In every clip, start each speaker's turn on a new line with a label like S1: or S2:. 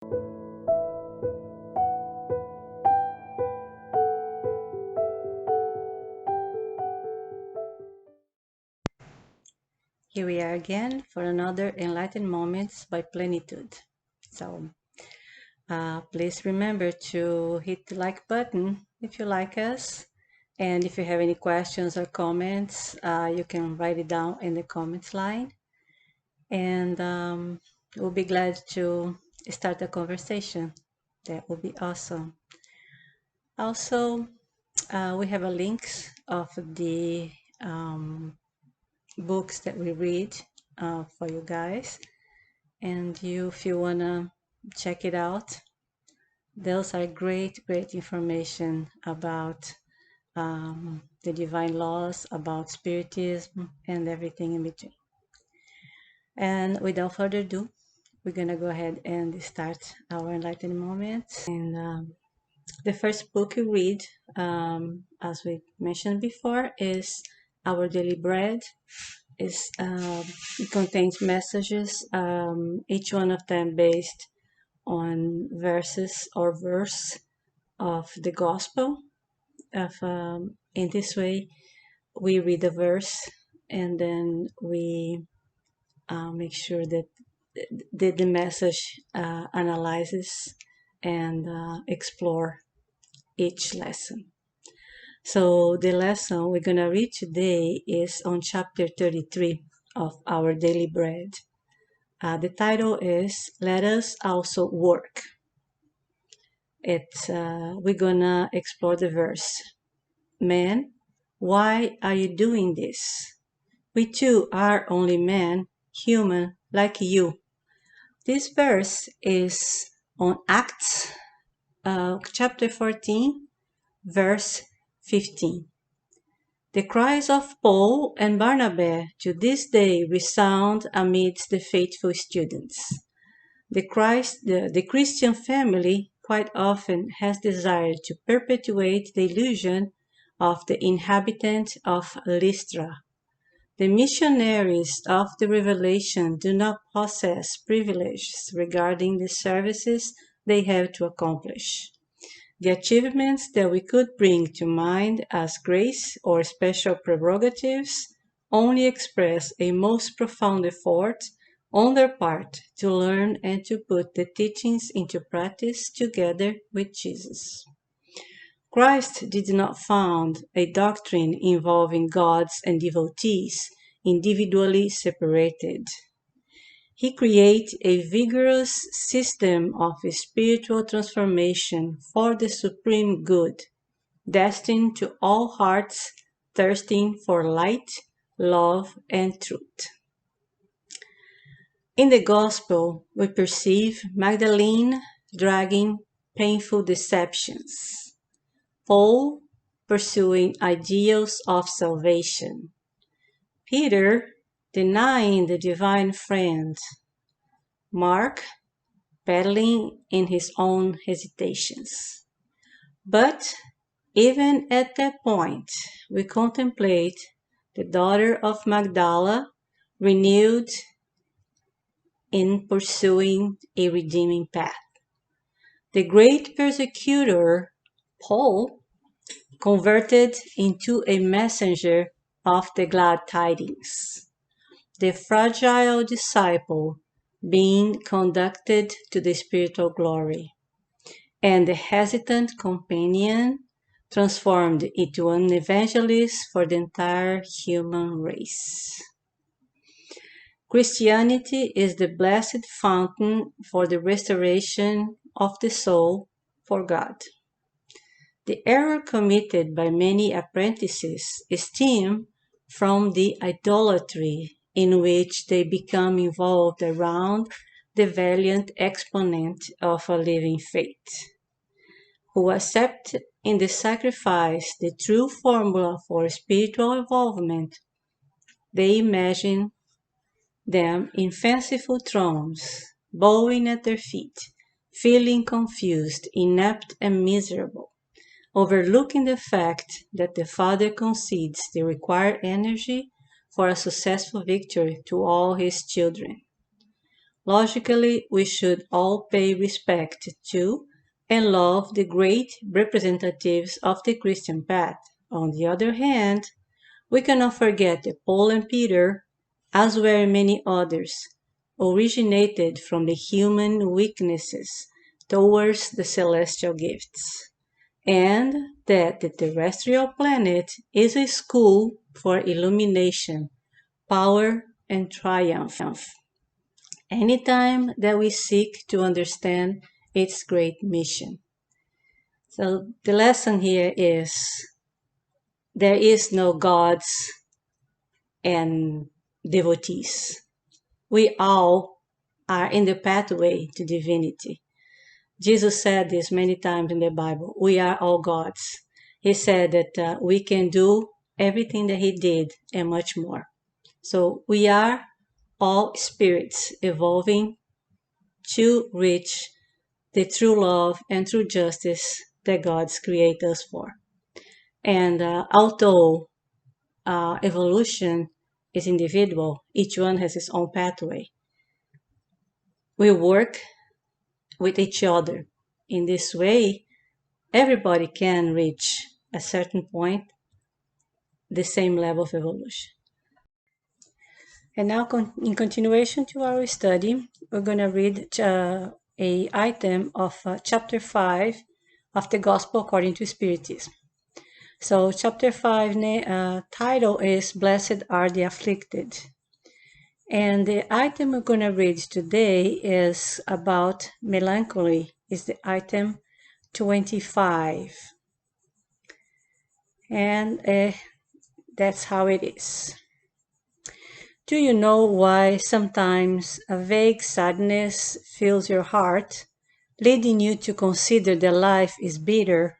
S1: Here we are again for another Enlightened Moments by Plenitude. So please remember to hit the like button if you like us. And if you have any questions or comments, you can write it down in the comments line. And we'll be glad to start a conversation. That would be awesome. Also, we have a links of the books that we read for you guys. And if you want to check it out, those are great information about the divine laws, about spiritism, and everything in between. And without further ado, we're going to go ahead and start our enlightening moments. And the first book we read, as we mentioned before, is Our Daily Bread. It contains messages, each one of them based on verses or verse of the gospel. In this way, we read a verse and then we make sure that the message analyzes and explore each lesson. So the lesson we're going to read today is on chapter 33 of Our Daily Bread. The title is Let Us Also Work. We're going to explore the verse. Man, why are you doing this? We too are only men, human like you. This verse is on Acts chapter 14, verse 15. The cries of Paul and Barnabas to this day resound amidst the faithful students. The Christian family quite often has desired to perpetuate the illusion of the inhabitant of Lystra. The missionaries of the Revelation do not possess privileges regarding the services they have to accomplish. The achievements that we could bring to mind as grace or special prerogatives only express a most profound effort on their part to learn and to put the teachings into practice together with Jesus. Christ did not found a doctrine involving gods and devotees individually separated. He created a vigorous system of spiritual transformation for the supreme good, destined to all hearts thirsting for light, love, and truth. In the Gospel, we perceive Magdalene dragging painful deceptions, Paul pursuing ideals of salvation, Peter denying the divine friend, Mark battling in his own hesitations. But even at that point, we contemplate the daughter of Magdala renewed in pursuing a redeeming path. The great persecutor, Paul, converted into a messenger of the glad tidings. The fragile disciple being conducted to the spiritual glory, and the hesitant companion transformed into an evangelist for the entire human race. Christianity is the blessed fountain for the restoration of the soul for God. The error committed by many apprentices stems from the idolatry in which they become involved around the valiant exponent of a living faith, who accept in the sacrifice the true formula for spiritual involvement. They imagine them in fanciful thrones, bowing at their feet, feeling confused, inept, and miserable, overlooking the fact that the Father concedes the required energy for a successful victory to all his children. Logically, we should all pay respect to and love the great representatives of the Christian path. On the other hand, we cannot forget that Paul and Peter, as were many others, originated from the human weaknesses towards the celestial gifts, and that the terrestrial planet is a school for illumination, power, and triumph. Anytime that we seek to understand its great mission. So the lesson here is there is no gods and devotees. We all are in the pathway to divinity. Jesus said this many times in the Bible. We are all gods. He said that we can do everything that he did and much more. So we are all spirits evolving to reach the true love and true justice that God's created us for. And although evolution is individual, each one has its own pathway. We work with each other. In this way, everybody can reach a certain point the same level of evolution. And now, in continuation to our study, we're going to read a item of chapter 5 of the Gospel according to Spiritism. So chapter 5 title is Blessed Are the Afflicted. And the item we're going to read today is about melancholy, is the item 25. And that's how it is. Do you know why sometimes a vague sadness fills your heart, leading you to consider that life is bitter?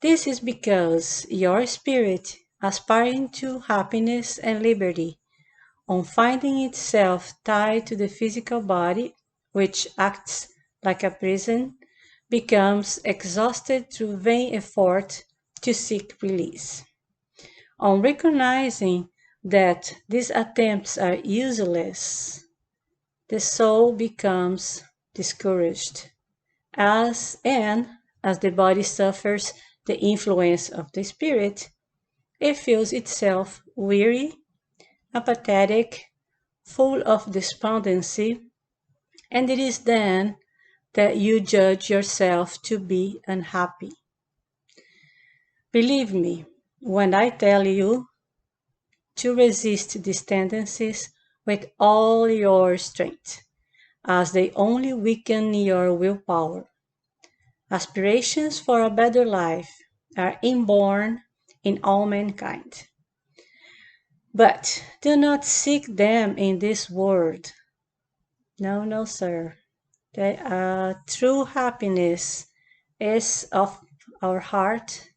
S1: This is because your spirit, aspiring to happiness and liberty, on finding itself tied to the physical body, which acts like a prison, becomes exhausted through vain effort to seek release. On recognizing that these attempts are useless, the soul becomes discouraged, as the body suffers the influence of the spirit, it feels itself weary, apathetic, full of despondency, and it is then that you judge yourself to be unhappy. Believe me when I tell you to resist these tendencies with all your strength, as they only weaken your willpower. Aspirations for a better life are inborn in all mankind. But do not seek them in this world. No, sir. The true happiness is of our heart.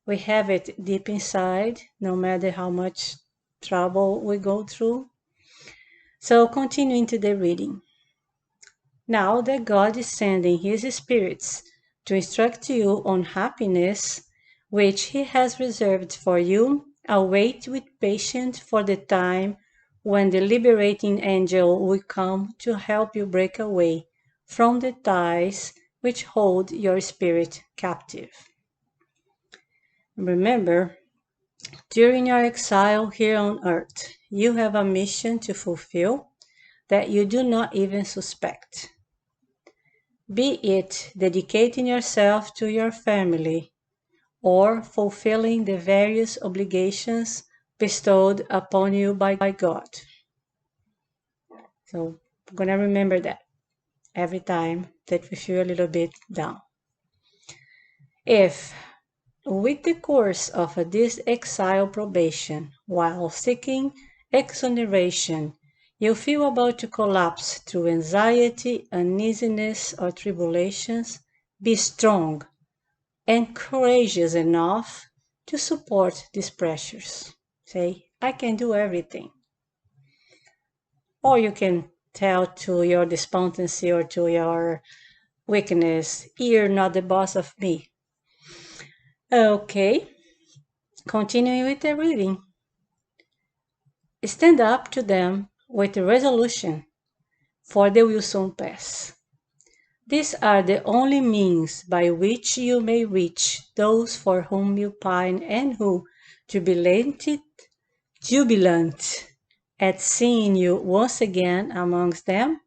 S1: We have it deep inside, no matter how much trouble we go through. So continuing to the reading. Now that God is sending his spirits to instruct you on happiness, which he has reserved for you, await with patience for the time when the liberating angel will come to help you break away from the ties which hold your spirit captive. Remember, during your exile here on earth, you have a mission to fulfill that you do not even suspect. Be it dedicating yourself to your family or fulfilling the various obligations bestowed upon you by God. So I'm going to remember that every time that we feel a little bit down. If, with the course of this exile probation, while seeking exoneration, you feel about to collapse through anxiety, uneasiness, or tribulations, be strong and courageous enough to support these pressures. Say, I can do everything. Or you can tell to your despondency or to your weakness, you're not the boss of me. Okay, continuing with the reading. Stand up to them with resolution, for they will soon pass. These are the only means by which you may reach those for whom you pine and who, jubilant at seeing you once again amongst them,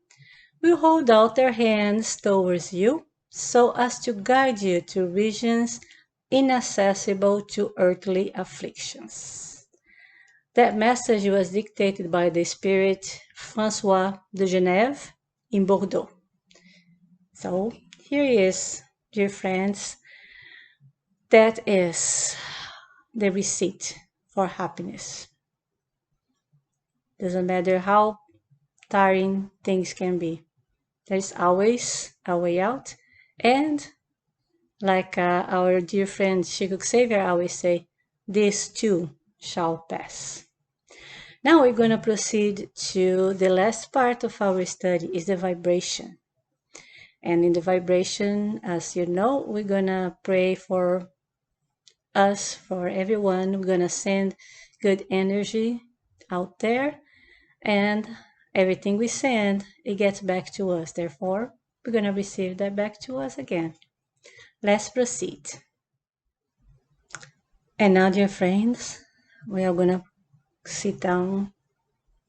S1: will hold out their hands towards you so as to guide you to regions inaccessible to earthly afflictions. That message was dictated by the Spirit François de Genève in Bordeaux. So here is, dear friends, that is the receipt for happiness. Doesn't matter how tiring things can be. There's always a way out. And like our dear friend Chico Xavier always say, this too shall pass. Now we're going to proceed to the last part of our study is the vibration. And in the vibration, as you know, we're going to pray for us, for everyone. We're going to send good energy out there. And everything we send, it gets back to us. Therefore, we're going to receive that back to us again. Let's proceed. And now, dear friends, we are going to sit down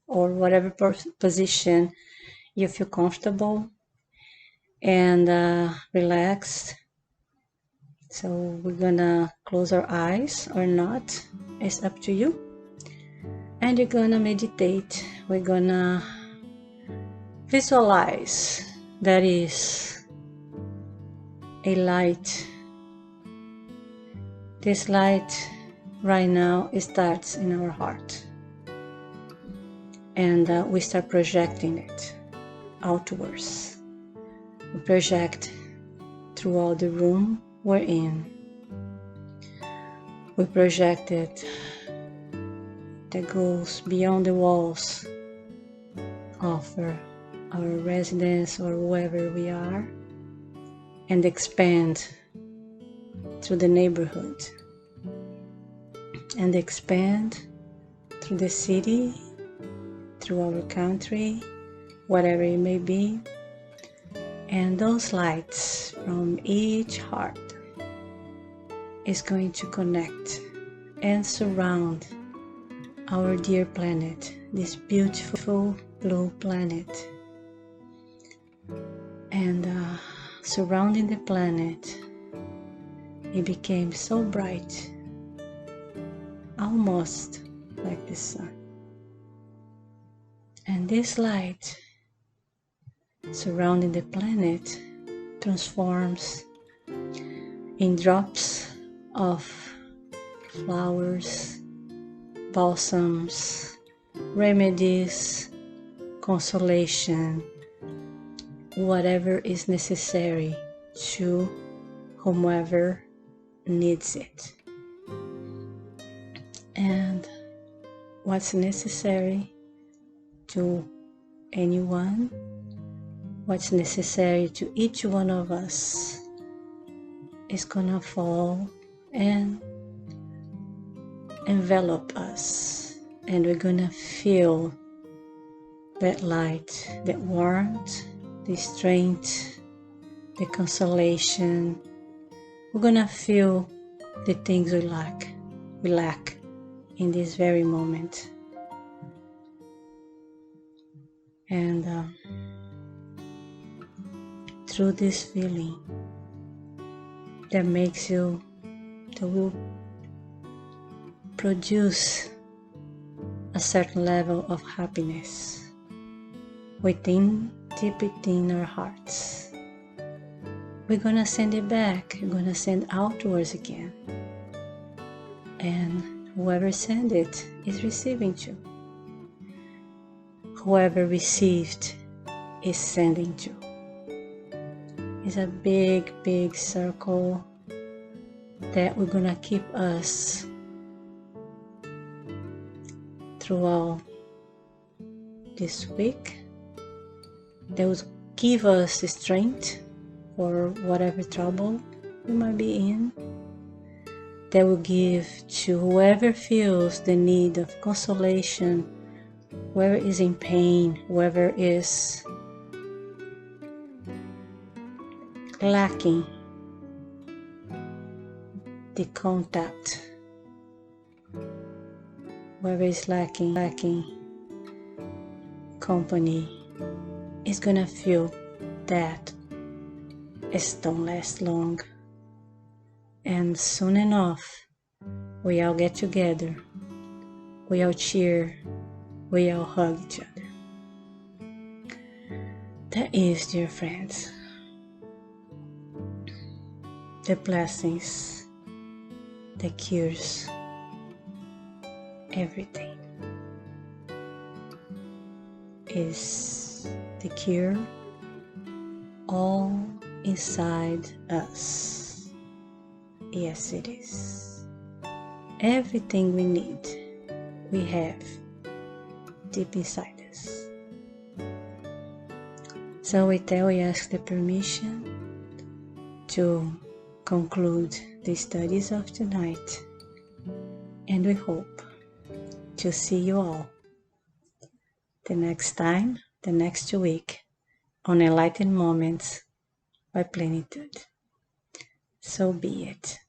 S1: or whatever position you feel comfortable and relaxed. So we're gonna close our eyes or not, it's up to you. And you're gonna meditate. We're gonna visualize that is a light. This light right now, it starts in our heart. And we start projecting it outwards. We project throughout the room we're in. We project it that goes beyond the walls of our residence or wherever we are, and expand through the neighborhood, and expand through the city, through our country, whatever it may be. And those lights from each heart is going to connect and surround our dear planet, this beautiful blue planet. And surrounding the planet, it became so bright, almost like the sun. And this light surrounding the planet transforms in drops of flowers, balsams, remedies, consolation, whatever is necessary to whomever needs it. And what's necessary to anyone, what's necessary to each one of us is gonna fall and envelop us, and we're gonna feel that light, that warmth, the strength, the consolation. We're gonna feel the things we lack in this very moment. And through this feeling that makes you, that will produce a certain level of happiness within, deep within our hearts. We're gonna send it back, we're gonna send outwards again. And whoever sent it is receiving to. Whoever received is sending to. It's a big, big circle that we're gonna keep us throughout this week, that will give us the strength for whatever trouble we might be in, that will give to whoever feels the need of consolation, whoever is in pain, whoever is lacking the contact, whoever is lacking company is gonna feel that it don't last long, and soon enough we all get together, we all cheer, we all hug each other. That is, dear friends, the blessings that cures everything. Is the cure all inside us. Yes, it is. Everything we need, we have deep inside us. So with that, we ask the permission to conclude the studies of tonight, and we hope to see you all the next time, the next week, on Enlightened Moments by Plenitude. So be it.